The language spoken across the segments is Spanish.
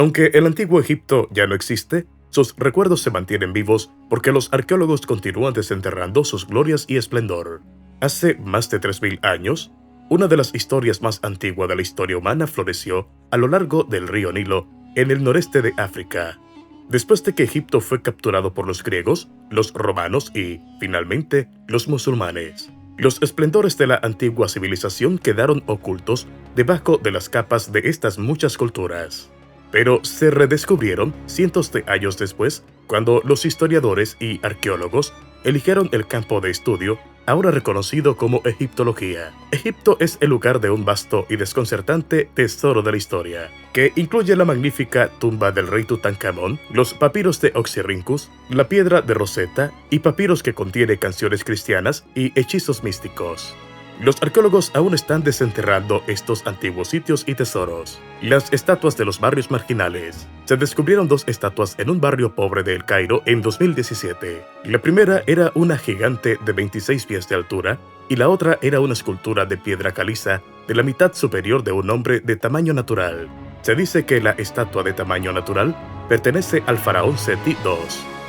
Aunque el antiguo Egipto ya no existe, sus recuerdos se mantienen vivos porque los arqueólogos continúan desenterrando sus glorias y esplendor. Hace más de 3000 años, una de las historias más antiguas de la historia humana floreció a lo largo del río Nilo, en el noreste de África. Después de que Egipto fue capturado por los griegos, los romanos y, finalmente, los musulmanes. Los esplendores de la antigua civilización quedaron ocultos debajo de las capas de estas muchas culturas. Pero se redescubrieron cientos de años después, cuando los historiadores y arqueólogos eligieron el campo de estudio, ahora reconocido como egiptología. Egipto es el lugar de un vasto y desconcertante tesoro de la historia, que incluye la magnífica tumba del rey Tutankamón, los papiros de Oxirrinchus, la piedra de Rosetta y papiros que contiene canciones cristianas y hechizos místicos. Los arqueólogos aún están desenterrando estos antiguos sitios y tesoros. Las estatuas de los barrios marginales. Se descubrieron 2 estatuas en un barrio pobre de El Cairo en 2017. La primera era una gigante de 26 pies de altura y la otra era una escultura de piedra caliza de la mitad superior de un hombre de tamaño natural. Se dice que la estatua de tamaño natural pertenece al faraón Seti II,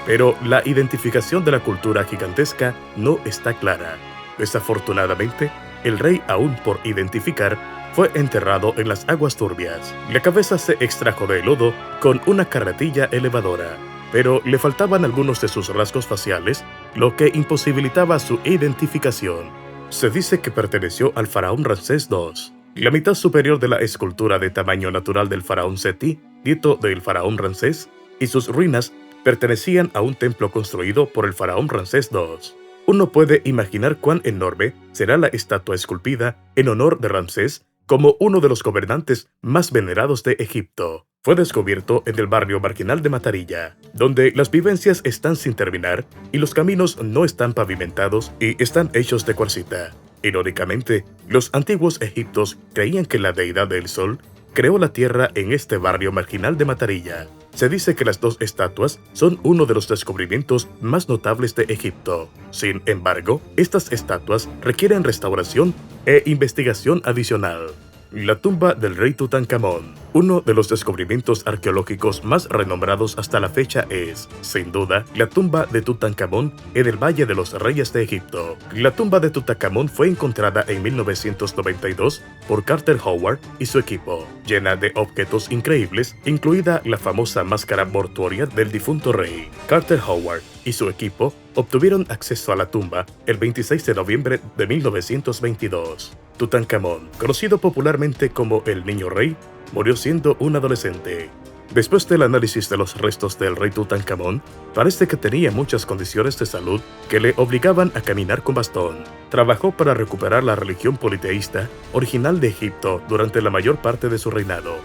pero la identificación de la cultura gigantesca no está clara. Desafortunadamente, el rey, aún por identificar, fue enterrado en las aguas turbias. La cabeza se extrajo del lodo con una carretilla elevadora, pero le faltaban algunos de sus rasgos faciales, lo que imposibilitaba su identificación. Se dice que perteneció al faraón Ramsés II. La mitad superior de la escultura de tamaño natural del faraón Seti, nieto del faraón Ramsés, y sus ruinas pertenecían a un templo construido por el faraón Ramsés II. Uno puede imaginar cuán enorme será la estatua esculpida en honor de Ramsés como uno de los gobernantes más venerados de Egipto. Fue descubierto en el barrio marginal de Matarilla, donde las vivencias están sin terminar y los caminos no están pavimentados y están hechos de cuarcita. Irónicamente, los antiguos egipcios creían que la deidad del sol creó la tierra en este barrio marginal de Matarilla. Se dice que las 2 estatuas son uno de los descubrimientos más notables de Egipto. Sin embargo, estas estatuas requieren restauración e investigación adicional. La tumba del rey Tutankamón. Uno de los descubrimientos arqueológicos más renombrados hasta la fecha es, sin duda, la tumba de Tutankamón en el Valle de los Reyes de Egipto. La tumba de Tutankamón fue encontrada en 1992 por Carter Howard y su equipo, llena de objetos increíbles, incluida la famosa máscara mortuoria del difunto rey. Carter Howard y su equipo obtuvieron acceso a la tumba el 26 de noviembre de 1922. Tutankamón, conocido popularmente como el Niño Rey, murió siendo un adolescente. Después del análisis de los restos del rey Tutankamón, parece que tenía muchas condiciones de salud que le obligaban a caminar con bastón. Trabajó para recuperar la religión politeísta original de Egipto durante la mayor parte de su reinado,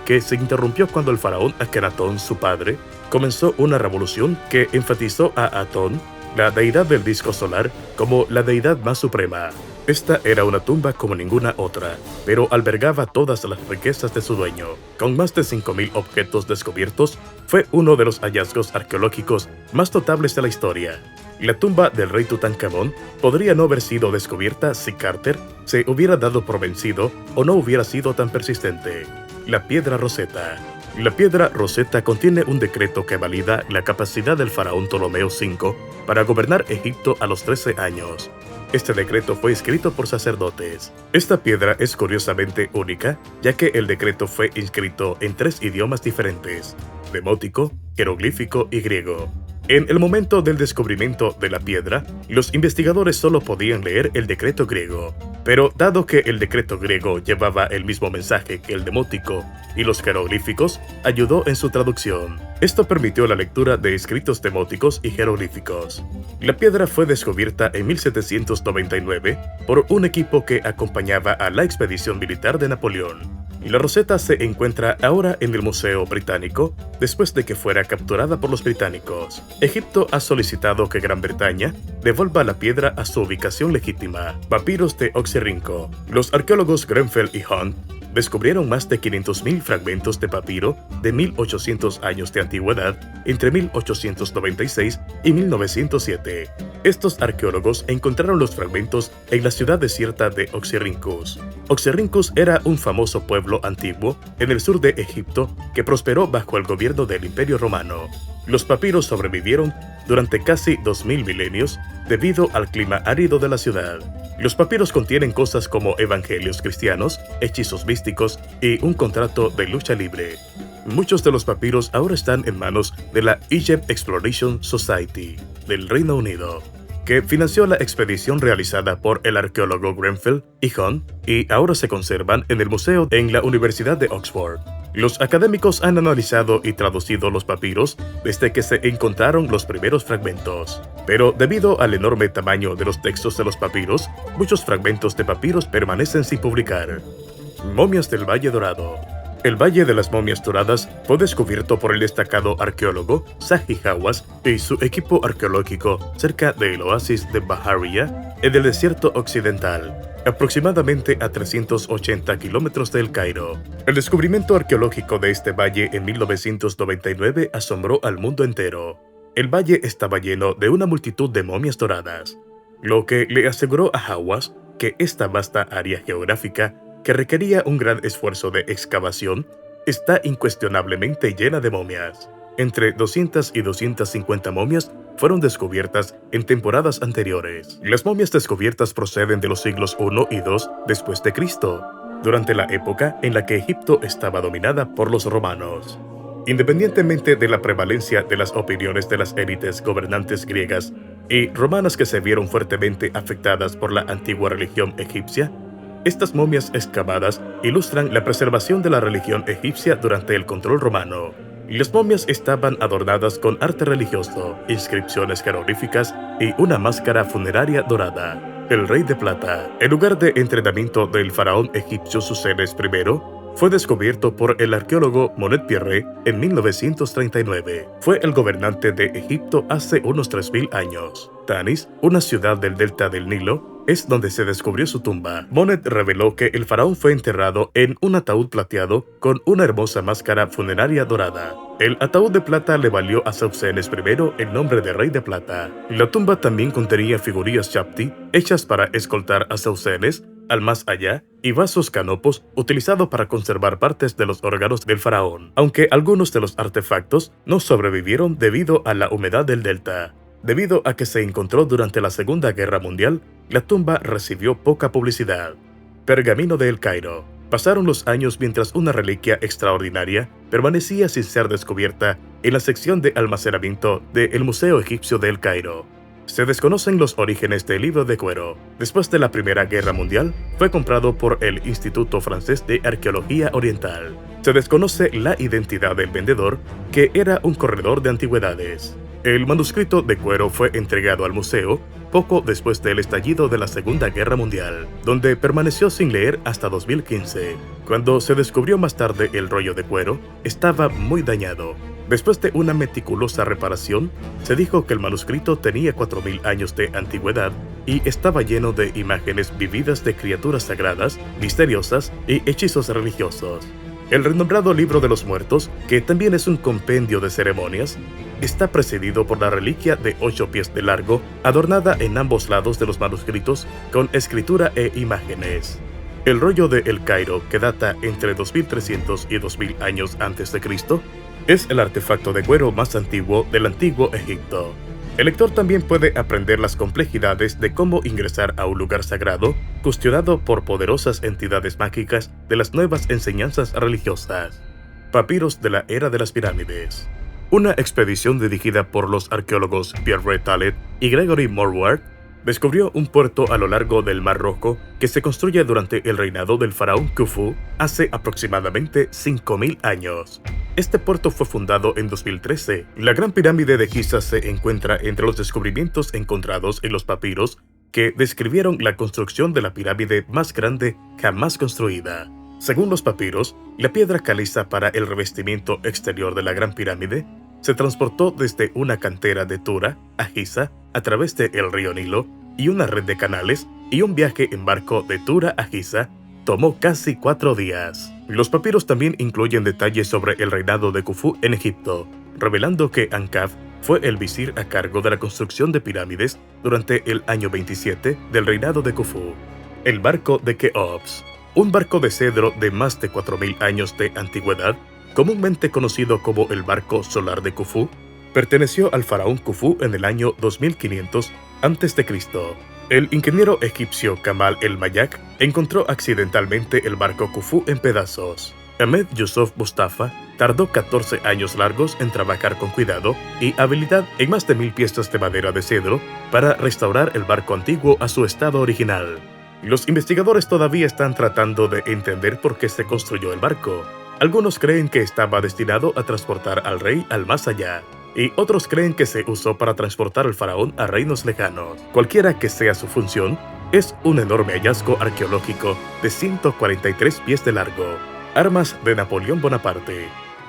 que se interrumpió cuando el faraón Akenatón, su padre, comenzó una revolución que enfatizó a Atón, la deidad del disco solar, como la deidad más suprema. Esta era una tumba como ninguna otra, pero albergaba todas las riquezas de su dueño. Con más de 5000 objetos descubiertos, fue uno de los hallazgos arqueológicos más notables de la historia. La tumba del rey Tutankamón podría no haber sido descubierta si Carter se hubiera dado por vencido o no hubiera sido tan persistente. La piedra Rosetta. La piedra Rosetta contiene un decreto que valida la capacidad del faraón Ptolomeo V para gobernar Egipto a los 13 años. Este decreto fue escrito por sacerdotes. Esta piedra es curiosamente única, ya que el decreto fue inscrito en 3 idiomas diferentes: demótico, jeroglífico y griego. En el momento del descubrimiento de la piedra, los investigadores solo podían leer el decreto griego, pero dado que el decreto griego llevaba el mismo mensaje que el demótico y los jeroglíficos, ayudó en su traducción. Esto permitió la lectura de escritos demóticos y jeroglíficos. La piedra fue descubierta en 1799 por un equipo que acompañaba a la expedición militar de Napoleón. La Rosetta se encuentra ahora en el Museo Británico después de que fuera capturada por los británicos. Egipto ha solicitado que Gran Bretaña devuelva la piedra a su ubicación legítima. Papiros de Oxirrinco. Los arqueólogos Grenfell y Hunt descubrieron más de 500.000 fragmentos de papiro de 1800 años de antigüedad entre 1896 y 1907. Estos arqueólogos encontraron los fragmentos en la ciudad desierta de Oxirrinchus. Oxirrinchus era un famoso pueblo antiguo en el sur de Egipto que prosperó bajo el gobierno del Imperio Romano. Los papiros sobrevivieron durante casi 2000 milenios debido al clima árido de la ciudad. Los papiros contienen cosas como evangelios cristianos, hechizos místicos y un contrato de lucha libre. Muchos de los papiros ahora están en manos de la Egypt Exploration Society del Reino Unido, que financió la expedición realizada por el arqueólogo Grenfell y Hunt, y ahora se conservan en el museo en la Universidad de Oxford. Los académicos han analizado y traducido los papiros desde que se encontraron los primeros fragmentos. Pero debido al enorme tamaño de los textos de los papiros, muchos fragmentos de papiros permanecen sin publicar. Momias del Valle Dorado. El Valle de las Momias Doradas fue descubierto por el destacado arqueólogo Zahi Hawass y su equipo arqueológico cerca del oasis de Bahariya, en el desierto occidental, aproximadamente a 380 kilómetros de El Cairo. El descubrimiento arqueológico de este valle en 1999 asombró al mundo entero. El valle estaba lleno de una multitud de momias doradas, lo que le aseguró a Hawass que esta vasta área geográfica, que requería un gran esfuerzo de excavación, está incuestionablemente llena de momias. Entre 200 y 250 momias fueron descubiertas en temporadas anteriores. Las momias descubiertas proceden de los siglos I y II después de Cristo, durante la época en la que Egipto estaba dominada por los romanos. Independientemente de la prevalencia de las opiniones de las élites gobernantes griegas y romanas que se vieron fuertemente afectadas por la antigua religión egipcia, estas momias excavadas ilustran la preservación de la religión egipcia durante el control romano. Las momias estaban adornadas con arte religioso, inscripciones jeroglíficas y una máscara funeraria dorada. El Rey de Plata, el lugar de entrenamiento del faraón egipcio Susenes I, fue descubierto por el arqueólogo Monet Pierre en 1939. Fue el gobernante de Egipto hace unos 3000 años. Tanis, una ciudad del delta del Nilo, es donde se descubrió su tumba. Monet reveló que el faraón fue enterrado en un ataúd plateado con una hermosa máscara funeraria dorada. El ataúd de plata le valió a Saucenes I el nombre de Rey de Plata. La tumba también contenía figurillas chapti hechas para escoltar a Saucenes al más allá y vasos canopos utilizados para conservar partes de los órganos del faraón, aunque algunos de los artefactos no sobrevivieron debido a la humedad del delta. Debido a que se encontró durante la Segunda Guerra Mundial, la tumba recibió poca publicidad. Pergamino de El Cairo. Pasaron los años mientras una reliquia extraordinaria permanecía sin ser descubierta en la sección de almacenamiento del Museo Egipcio de El Cairo. Se desconocen los orígenes del libro de cuero. Después de la Primera Guerra Mundial, fue comprado por el Instituto Francés de Arqueología Oriental. Se desconoce la identidad del vendedor, que era un corredor de antigüedades. El manuscrito de cuero fue entregado al museo poco después del estallido de la Segunda Guerra Mundial, donde permaneció sin leer hasta 2015. Cuando se descubrió más tarde el rollo de cuero, estaba muy dañado. Después de una meticulosa reparación, se dijo que el manuscrito tenía 4000 años de antigüedad y estaba lleno de imágenes vividas de criaturas sagradas, misteriosas y hechizos religiosos. El renombrado Libro de los Muertos, que también es un compendio de ceremonias, está precedido por la reliquia de 8 pies de largo, adornada en ambos lados de los manuscritos con escritura e imágenes. El rollo de El Cairo, que data entre 2300 y 2000 años antes de Cristo, es el artefacto de cuero más antiguo del antiguo Egipto. El lector también puede aprender las complejidades de cómo ingresar a un lugar sagrado, custodiado por poderosas entidades mágicas de las nuevas enseñanzas religiosas. Papiros de la Era de las Pirámides. Una expedición dirigida por los arqueólogos Pierre Tallet y Gregory Morward descubrió un puerto a lo largo del Mar Rojo que se construye durante el reinado del faraón Khufu hace aproximadamente 5000 años. Este puerto fue fundado en 2013. La Gran Pirámide de Giza se encuentra entre los descubrimientos encontrados en los papiros que describieron la construcción de la pirámide más grande jamás construida. Según los papiros, la piedra caliza para el revestimiento exterior de la Gran Pirámide se transportó desde una cantera de Tura a Giza a través del río Nilo y una red de canales, y un viaje en barco de Tura a Giza tomó casi 4 días. Los papiros también incluyen detalles sobre el reinado de Khufu en Egipto, revelando que Ankaf fue el visir a cargo de la construcción de pirámides durante el año 27 del reinado de Khufu. El barco de Keops, un barco de cedro de más de 4.000 años de antigüedad, comúnmente conocido como el barco solar de Khufu, perteneció al faraón Khufu en el año 2500 a.C. El ingeniero egipcio Kamal el-Mayyak encontró accidentalmente el barco Khufu en pedazos. Ahmed Yusuf Mustafa tardó 14 años largos en trabajar con cuidado y habilidad en más de 1.000 piezas de madera de cedro para restaurar el barco antiguo a su estado original. Los investigadores todavía están tratando de entender por qué se construyó el barco. Algunos creen que estaba destinado a transportar al rey al más allá, y otros creen que se usó para transportar al faraón a reinos lejanos. Cualquiera que sea su función, es un enorme hallazgo arqueológico de 143 pies de largo. Armas de Napoleón Bonaparte.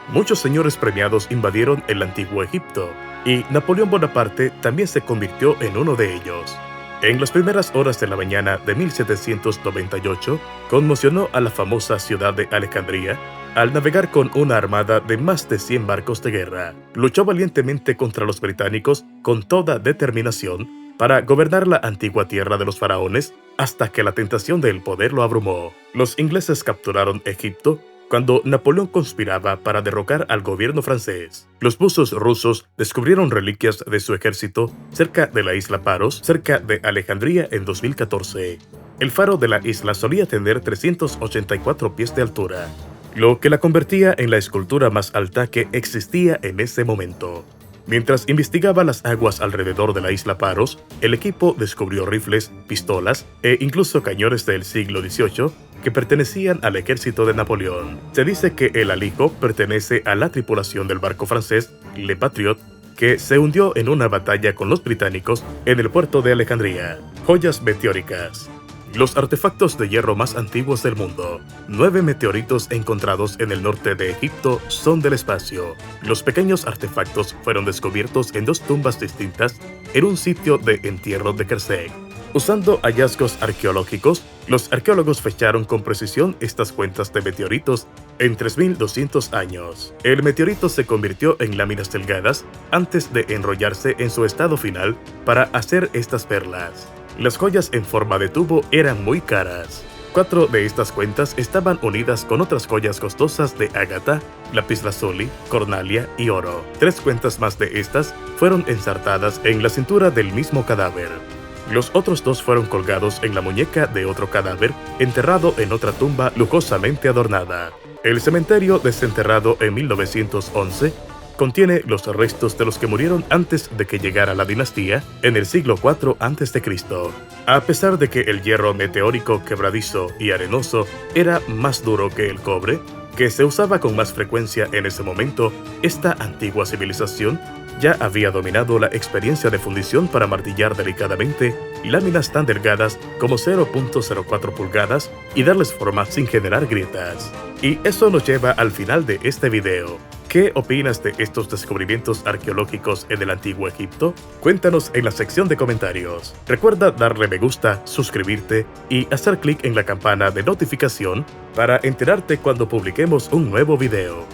Muchos señores premiados invadieron el antiguo Egipto, y Napoleón Bonaparte también se convirtió en uno de ellos. En las primeras horas de la mañana de 1798, conmocionó a la famosa ciudad de Alejandría al navegar con una armada de más de 100 barcos de guerra. Luchó valientemente contra los británicos con toda determinación para gobernar la antigua tierra de los faraones hasta que la tentación del poder lo abrumó. Los ingleses capturaron Egipto cuando Napoleón conspiraba para derrocar al gobierno francés. Los buzos rusos descubrieron reliquias de su ejército cerca de la isla Paros, cerca de Alejandría en 2014. El faro de la isla solía tener 384 pies de altura, lo que la convertía en la escultura más alta que existía en ese momento. Mientras investigaba las aguas alrededor de la isla Paros, el equipo descubrió rifles, pistolas e incluso cañones del siglo XVIII que pertenecían al ejército de Napoleón. Se dice que el alijo pertenece a la tripulación del barco francés Le Patriot, que se hundió en una batalla con los británicos en el puerto de Alejandría. Joyas meteóricas. Los artefactos de hierro más antiguos del mundo. 9 meteoritos encontrados en el norte de Egipto son del espacio. Los pequeños artefactos fueron descubiertos en 2 tumbas distintas en un sitio de entierro de Kersek. Usando hallazgos arqueológicos, los arqueólogos fecharon con precisión estas cuentas de meteoritos en 3.200 años. El meteorito se convirtió en láminas delgadas antes de enrollarse en su estado final para hacer estas perlas. Las joyas en forma de tubo eran muy caras. 4 de estas cuentas estaban unidas con otras joyas costosas de ágata, lapislázuli, cornalia y oro. 3 cuentas más de estas fueron ensartadas en la cintura del mismo cadáver. Los otros 2 fueron colgados en la muñeca de otro cadáver enterrado en otra tumba lujosamente adornada. El cementerio desenterrado en 1911 contiene los restos de los que murieron antes de que llegara la dinastía en el siglo IV a.C. A pesar de que el hierro meteórico quebradizo y arenoso era más duro que el cobre, que se usaba con más frecuencia en ese momento, esta antigua civilización ya había dominado la experiencia de fundición para martillar delicadamente láminas tan delgadas como 0.04 pulgadas y darles forma sin generar grietas. Y eso nos lleva al final de este video. ¿Qué opinas de estos descubrimientos arqueológicos en el antiguo Egipto? Cuéntanos en la sección de comentarios. Recuerda darle me gusta, suscribirte y hacer clic en la campana de notificación para enterarte cuando publiquemos un nuevo video.